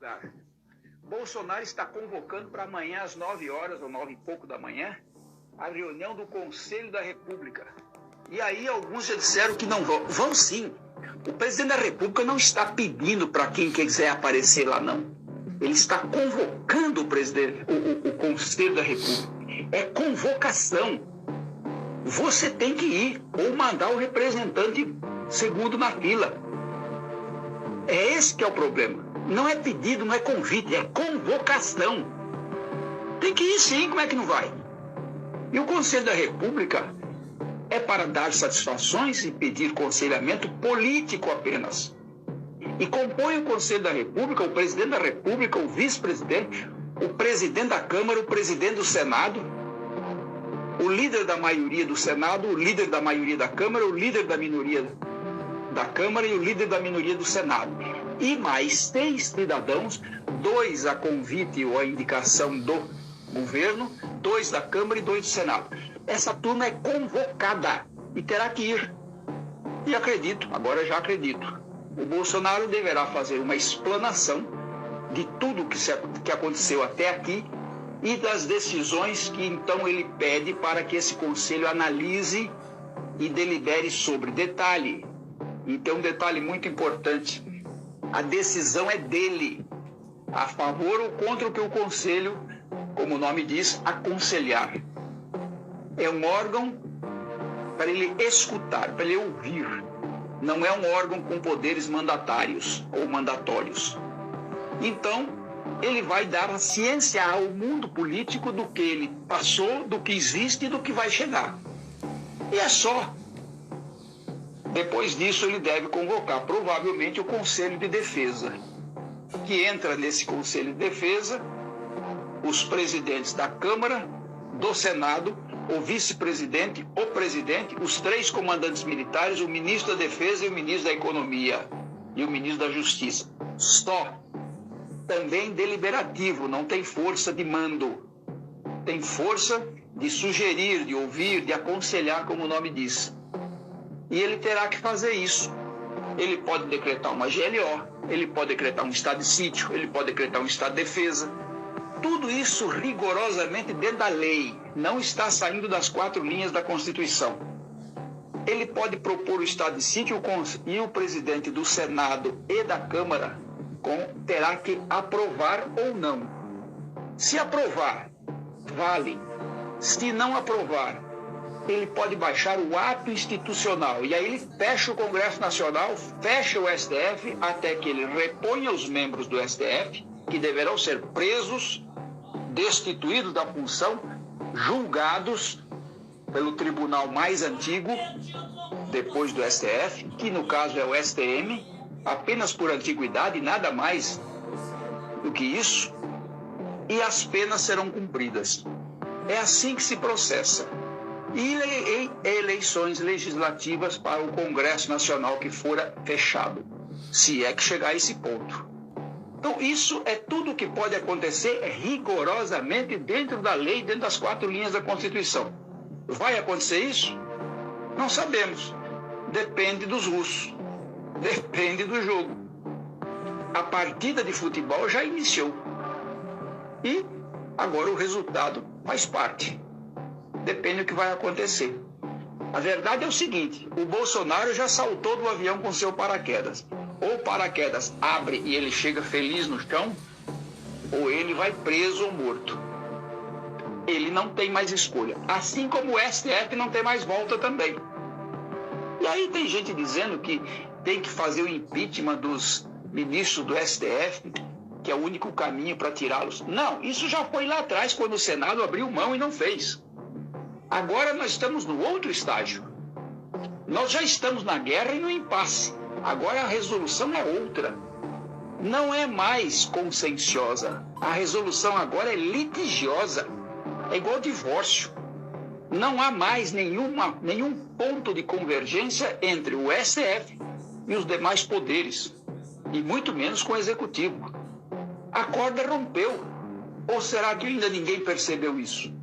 lugar. Bolsonaro está convocando para amanhã às 9 horas ou 9 e pouco da manhã a reunião do Conselho da República. E aí alguns já disseram que não vão. Vão sim. O presidente da República não está pedindo para quem quiser aparecer lá, não. Ele está convocando o Conselho da República. É convocação. Você tem que ir ou mandar o representante segundo na fila. É esse que é o problema. Não é pedido, não é convite, é convocação. Tem que ir sim, como é que não vai? E o Conselho da República é para dar satisfações e pedir aconselhamento político apenas. E compõe o Conselho da República, o presidente da República, o vice-presidente, o presidente da Câmara, o presidente do Senado, o líder da maioria do Senado, o líder da maioria da Câmara, o líder da minoria da Câmara e o líder da minoria do Senado. E mais 6 cidadãos, 2 a convite ou a indicação do governo, 2 da Câmara e 2 do Senado. Essa turma é convocada e terá que ir. E acredito, agora já acredito, o Bolsonaro deverá fazer uma explanação de tudo que aconteceu até aqui e das decisões que então ele pede para que esse conselho analise e delibere sobre. Detalhe, e tem um detalhe muito importante, a decisão é dele, a favor ou contra o que o conselho, como o nome diz, aconselhar. É um órgão para ele escutar, para ele ouvir. Não é um órgão com poderes mandatários ou mandatórios. Então, ele vai dar a ciência ao mundo político do que ele passou, do que existe e do que vai chegar. E é só. Depois disso, ele deve convocar, provavelmente, o Conselho de Defesa, que entra nesse Conselho de Defesa os presidentes da Câmara, do Senado, o vice-presidente, o presidente, os 3 comandantes militares, o ministro da Defesa e o ministro da Economia e o ministro da Justiça. Só. Também deliberativo, não tem força de mando. Tem força de sugerir, de ouvir, de aconselhar, como o nome diz. E ele terá que fazer isso. Ele pode decretar uma GLO, ele pode decretar um estado de sítio, ele pode decretar um estado de defesa. Tudo isso rigorosamente dentro da lei, não está saindo das 4 linhas da Constituição. Ele pode propor o estado de sítio e o presidente do Senado e da Câmara terá que aprovar ou não. Se aprovar, vale. Se não aprovar, ele pode baixar o ato institucional e aí ele fecha o Congresso Nacional, fecha o STF, até que ele reponha os membros do STF, que deverão ser presos, destituídos da função, julgados pelo tribunal mais antigo, depois do STF, que no caso é o STM, apenas por antiguidade, nada mais do que isso, e as penas serão cumpridas. É assim que se processa. E eleições legislativas para o Congresso Nacional que fora fechado, se é que chegar a esse ponto. Então, isso é tudo que pode acontecer rigorosamente dentro da lei, dentro das 4 linhas da Constituição. Vai acontecer isso? Não sabemos. Depende dos russos. Depende do jogo. A partida de futebol já iniciou. E agora o resultado faz parte. Depende do que vai acontecer. A verdade é o seguinte, o Bolsonaro já saltou do avião com seu paraquedas. Ou o paraquedas abre e ele chega feliz no chão, ou ele vai preso ou morto. Ele não tem mais escolha. Assim como o STF não tem mais volta também. E aí tem gente dizendo que tem que fazer o impeachment dos ministros do STF, que é o único caminho para tirá-los. Não, isso já foi lá atrás, quando o Senado abriu mão e não fez. Agora nós estamos no outro estágio. Nós já estamos na guerra e no impasse. Agora a resolução é outra. Não é mais conscienciosa. A resolução agora é litigiosa. É igual divórcio. Não há mais nenhum ponto de convergência entre o STF e os demais poderes. E muito menos com o Executivo. A corda rompeu. Ou será que ainda ninguém percebeu isso?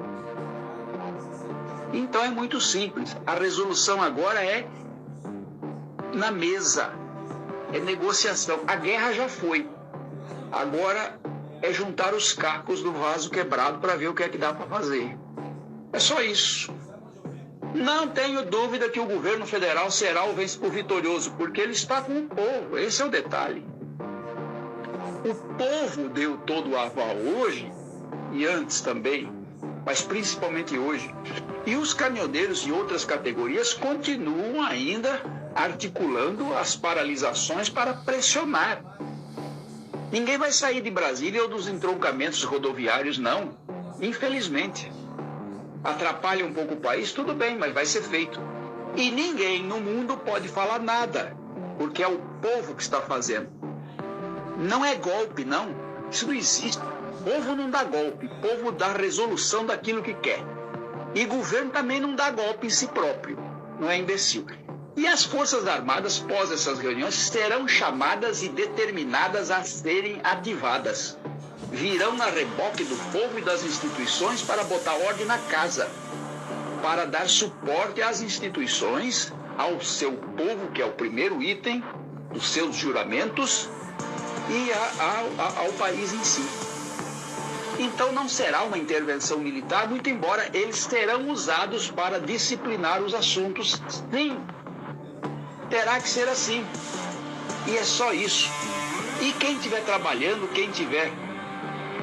Então é muito simples. A resolução agora é na mesa. É negociação. A guerra já foi. Agora é juntar os cacos do vaso quebrado para ver o que é que dá para fazer. É só isso. Não tenho dúvida que o governo federal será o vitorioso, porque ele está com o povo. Esse é o detalhe. O povo deu todo o aval hoje, e antes também, mas principalmente hoje. E os caminhoneiros e outras categorias continuam ainda articulando as paralisações para pressionar. Ninguém vai sair de Brasília ou dos entroncamentos rodoviários, não. Infelizmente. Atrapalha um pouco o país, tudo bem, mas vai ser feito. E ninguém no mundo pode falar nada, porque é o povo que está fazendo. Não é golpe, não. Isso não existe. O povo não dá golpe, o povo dá resolução daquilo que quer. E governo também não dá golpe em si próprio, não é imbecil. E as Forças Armadas, pós essas reuniões, serão chamadas e determinadas a serem ativadas. Virão na reboque do povo e das instituições para botar ordem na casa, para dar suporte às instituições, ao seu povo, que é o primeiro item, os seus juramentos, e ao país em si. Então não será uma intervenção militar, muito embora eles serão usados para disciplinar os assuntos. Sim, terá que ser assim. E é só isso. E quem estiver trabalhando, quem estiver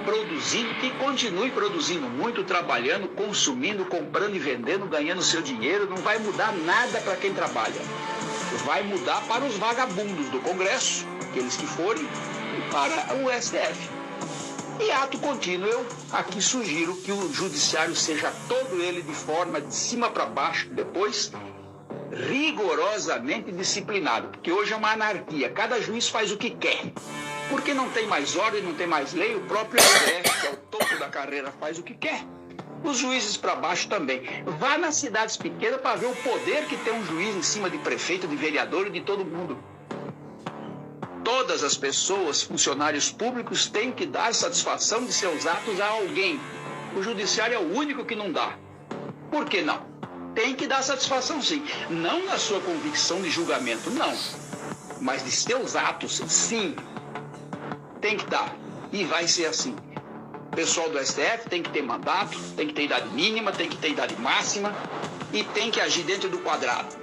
produzindo, que continue produzindo muito, trabalhando, consumindo, comprando e vendendo, ganhando seu dinheiro. Não vai mudar nada para quem trabalha. Vai mudar para os vagabundos do Congresso, aqueles que forem, e para o STF. E ato contínuo, eu aqui sugiro que o judiciário seja todo ele de forma de cima para baixo, depois rigorosamente disciplinado, porque hoje é uma anarquia, cada juiz faz o que quer. Porque não tem mais ordem, não tem mais lei, o próprio STF, que é o topo da carreira, faz o que quer. Os juízes para baixo também. Vá nas cidades pequenas para ver o poder que tem um juiz em cima de prefeito, de vereador e de todo mundo. Todas as pessoas, funcionários públicos, têm que dar satisfação de seus atos a alguém. O judiciário é o único que não dá. Por que não? Tem que dar satisfação, sim. Não na sua convicção de julgamento, não. Mas de seus atos, sim. Tem que dar. E vai ser assim. O pessoal do STF tem que ter mandato, tem que ter idade mínima, tem que ter idade máxima e tem que agir dentro do quadrado.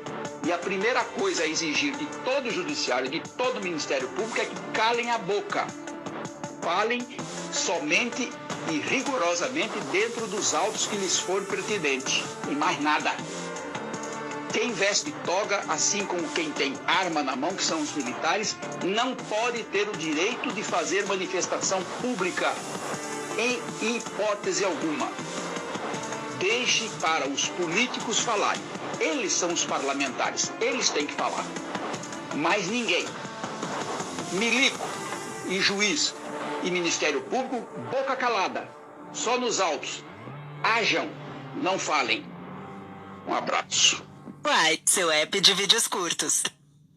E a primeira coisa a exigir de todo o judiciário, de todo o Ministério Público, é que calem a boca. Falem somente e rigorosamente dentro dos autos que lhes for pertinente. E mais nada. Quem veste toga, assim como quem tem arma na mão, que são os militares, não pode ter o direito de fazer manifestação pública, em hipótese alguma. Deixe para os políticos falarem. Eles são os parlamentares, eles têm que falar. Mas ninguém. Milico e juiz e Ministério Público, boca calada, só nos autos. Hajam, não falem. Um abraço. Uai, seu app de vídeos curtos.